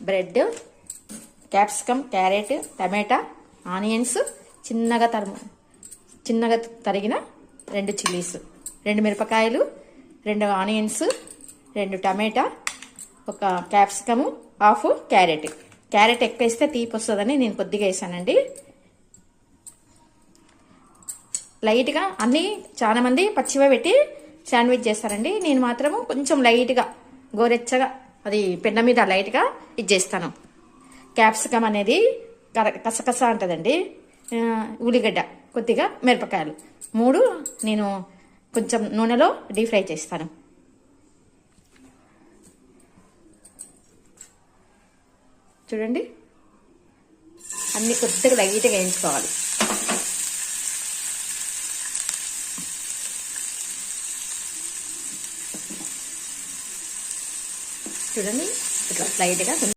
Bread, capsicum, carrot, టమాటా, onions, చిన్నగా తరిగిన 2 chillies, 2 మిరపకాయలు, 2 ఆనియన్స్, 2 టమాటా, 1 క్యాప్సికము, హాఫ్ క్యారెట్. క్యారెట్ ఎక్కువ వేస్తే తీపి వస్తుందని నేను కొద్దిగా వేసానండి. లైట్గా అన్నీ చాలా మంది పచ్చివే పెట్టి శాండ్విచ్ చేస్తారండి. నేను మాత్రము కొంచెం లైట్గా గోరెచ్చగా అది పెన్న మీద లైట్గా ఇది చేస్తాను. క్యాప్సికమ్ అనేది కసకస అంటదండి. ఉల్లిగడ్డ, కొద్దిగా మిరపకాయలు 3 నేను కొంచెం నూనెలో డీప్ ఫ్రై చేస్తాను. చూడండి, అన్ని కొద్దిగా లైట్గా వేయించుకోవాలి. చూడండి, ఇట్లా లైట్గా